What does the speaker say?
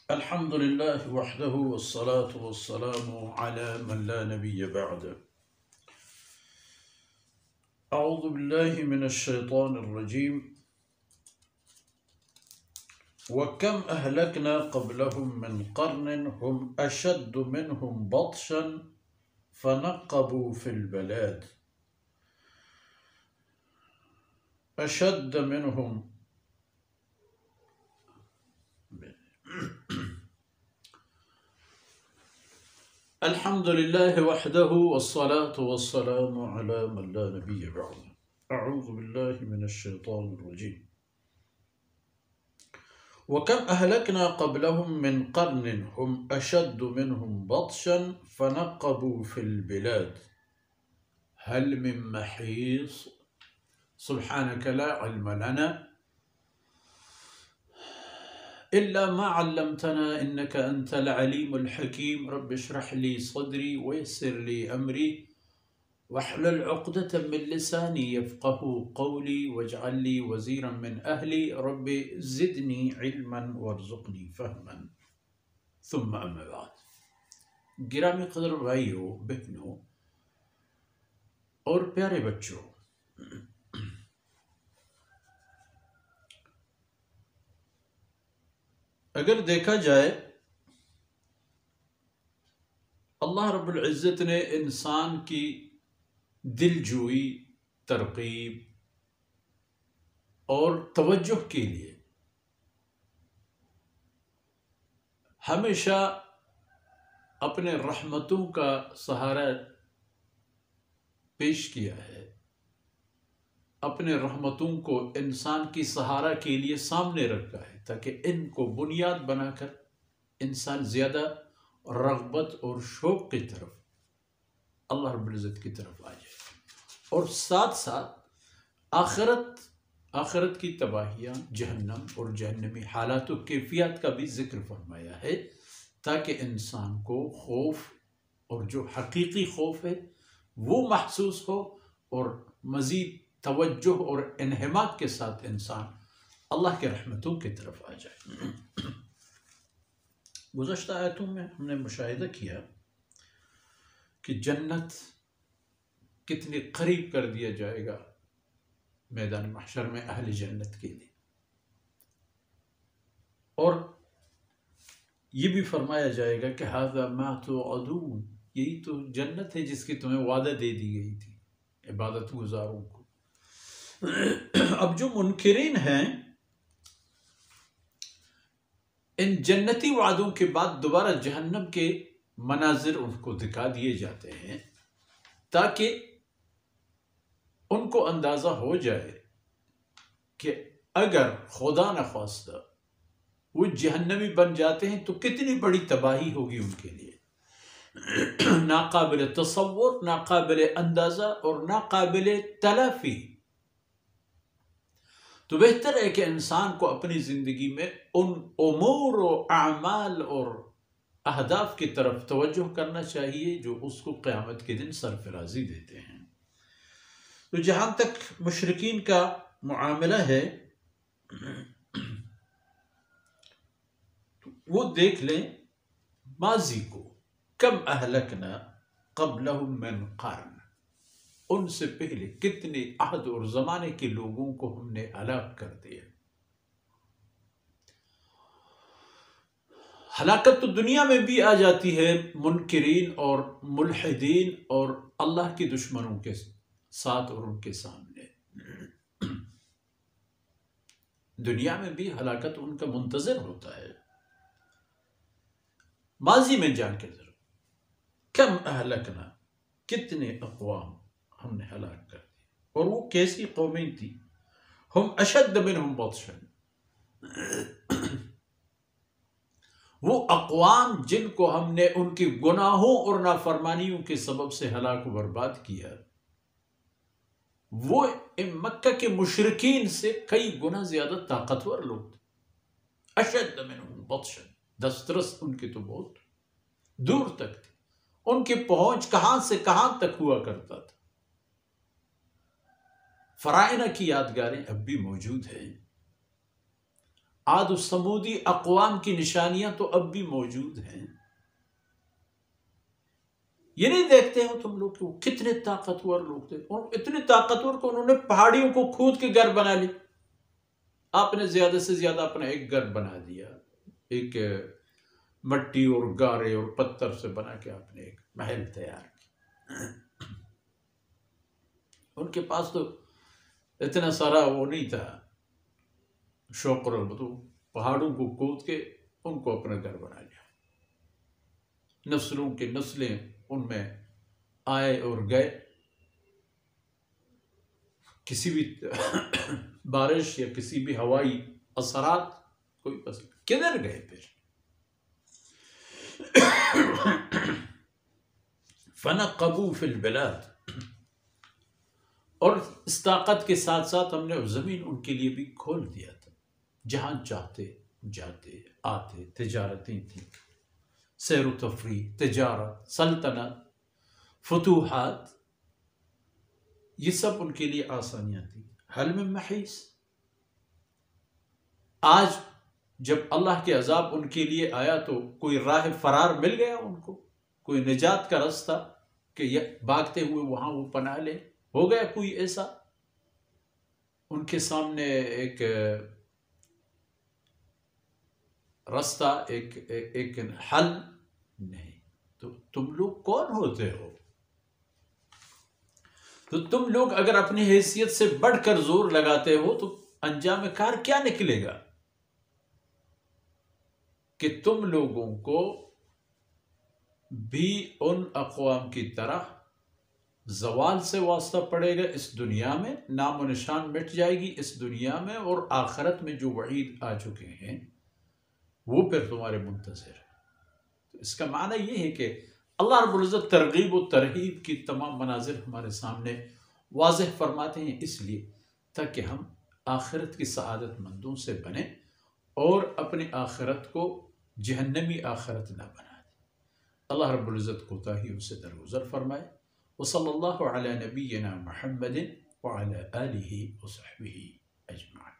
الحمد لله وحده والصلاة والسلام على من لا نبي بعده. أعوذ بالله من الشيطان الرجيم. وكم أهلكنا قبلهم من قرن هم أشد منهم بطشا فنقبوا في البلاد. أشد منهم الحمد لله وحده والصلاة والسلام على من لا نبي بعده. أعوذ بالله من الشيطان الرجيم. وكم أهلكنا قبلهم من قرن هم أشد منهم بطشا فنقبوا في البلاد هل من محيص. سبحانك لا علم لنا إلا ما علمتنا إنك أنت العليم الحكيم. رب اشرح لي صدري ويسر لي أمري واحلل عقدة من لساني يفقه قولي واجعل لي وزيرا من أهلي. رب زدني علما وارزقني فهما. ثم أما بعد. گرامی قدر بھائیوں بہنوں اور پیارے بچوں، اگر دیکھا جائے اللہ رب العزت نے انسان کی دل جوئی، ترغیب اور توجہ کے لیے ہمیشہ اپنے رحمتوں کا سہارا پیش کیا ہے، اپنے رحمتوں کو انسان کی سہارا کے لیے سامنے رکھا ہے تاکہ ان کو بنیاد بنا کر انسان زیادہ رغبت اور شوق کی طرف اللہ رب العزت کی طرف آ جائے، اور ساتھ ساتھ آخرت کی تباہیاں، جہنم اور جہنمی حالات و کیفیات کا بھی ذکر فرمایا ہے تاکہ انسان کو خوف، اور جو حقیقی خوف ہے وہ محسوس ہو اور مزید توجہ اور انہماک کے ساتھ انسان اللہ کے رحمتوں کی طرف آ جائے۔ گزشتہ آیتوں میں ہم نے مشاہدہ کیا کہ جنت کتنی قریب کر دیا جائے گا میدان محشر میں اہل جنت کے لیے، اور یہ بھی فرمایا جائے گا کہ ھذا ما توعدون، یہی تو جنت ہے جس کی تمہیں وعدہ دے دی گئی تھی عبادت گزاروں کو۔ اب جو منکرین ہیں، ان جنتی وعدوں کے بعد دوبارہ جہنم کے مناظر ان کو دکھا دیے جاتے ہیں تاکہ ان کو اندازہ ہو جائے کہ اگر خدا نخواستہ وہ جہنمی بن جاتے ہیں تو کتنی بڑی تباہی ہوگی ان کے لیے، ناقابل تصور، ناقابل اندازہ اور ناقابل تلافی۔ تو بہتر ہے کہ انسان کو اپنی زندگی میں ان امور و اعمال اور اہداف کی طرف توجہ کرنا چاہیے جو اس کو قیامت کے دن سرفرازی دیتے ہیں۔ تو جہاں تک مشرکین کا معاملہ ہے، وہ دیکھ لیں ماضی کو، کم اہلکنا قبلہم من قرن، ان سے پہلے کتنے عہد اور زمانے کے لوگوں کو ہم نے ہلاک کر دیا۔ ہلاکت تو دنیا میں بھی آ جاتی ہے منکرین اور ملحدین اور اللہ کے دشمنوں کے ساتھ اور ان کے سامنے، دنیا میں بھی ہلاکت ان کا منتظر ہوتا ہے۔ ماضی میں جا کے ذرا کم اہلکنا، کتنے اقوام ہم نے ہلاک کر دی، اور وہ کیسی قومیں تھی، ہم اشد منہم بطشا، وہ اقوام جن کو ہم نے ان کی گناہوں اور نافرمانیوں کے سبب سے ہلاک و برباد کیا، وہ مکہ کے مشرکین سے کئی گنا زیادہ طاقتور لوگ تھے۔ اشد منہم بطشا، دسترس ان کی تو بہت دور تک تھی، ان کی پہنچ کہاں سے کہاں تک ہوا کرتا تھا۔ فرائنہ کی یادگاریں اب بھی موجود ہیں۔ عاد و سمودی اقوام کی نشانیاں تو اب بھی موجود ہیں. یہ نہیں دیکھتے ہو تم لوگ کہ وہ کتنے طاقتور لوگ تھے، اور اتنے طاقتور کہ انہوں نے پہاڑیوں کو کھود کے گھر بنا لی. آپ نے زیادہ سے زیادہ اپنا ایک گھر بنا دیا، ایک مٹی اور گارے اور پتھر سے بنا کے آپ نے ایک محل تیار کیا. ان کے پاس تو اتنا سارا وہ نہیں تھا شوق و رغبت، پہاڑوں کو کھود کے ان کو اپنا گھر بنا لیا. نسلوں کے نسلیں ان میں آئے اور گئے. کسی بھی بارش یا کسی بھی ہوائی اثرات کوئی پسند کدھر گئے پھر. فنقبوا فی البلاد، اور اس طاقت کے ساتھ ساتھ ہم نے زمین ان کے لیے بھی کھول دیا تھا. جہاں چاہتے جاتے آتے، تجارتیں تھیں، سیر و تفریح، تجارت، سلطنت، فتوحات، یہ سب ان کے لیے آسانیاں تھیں. حل من محیص. آج جب اللہ کے عذاب ان کے لیے آیا تو کوئی راہ فرار مل گیا ان کو، کوئی نجات کا راستہ کہ بھاگتے ہوئے وہاں وہ پناہ لے، ہو گیا کوئی ایسا ان کے سامنے ایک راستہ، ایک حل نہیں. تو تم لوگ کون ہوتے ہو؟ تو تم لوگ اگر اپنی حیثیت سے بڑھ کر زور لگاتے ہو تو انجام کار کیا نکلے گا؟ کہ تم لوگوں کو بھی ان اقوام کی طرح زوال سے واسطہ پڑے گا. اس دنیا میں نام و نشان مٹ جائے گی اس دنیا میں، اور آخرت میں جو وعید آ چکے ہیں وہ پھر تمہارے منتظر ہے. تو اس کا معنی یہ ہے کہ اللہ رب العزت ترغیب و ترہیب کی تمام مناظر ہمارے سامنے واضح فرماتے ہیں، اس لیے تاکہ ہم آخرت کی سعادت مندوں سے بنیں اور اپنی آخرت کو جہنمی آخرت نہ بنا دیں. اللہ رب العزت کوتاہیوں سے درگزر فرمائے. وصلی اللہ علی نبینا محمد وعلی آلہ وصحبہ اجمعین.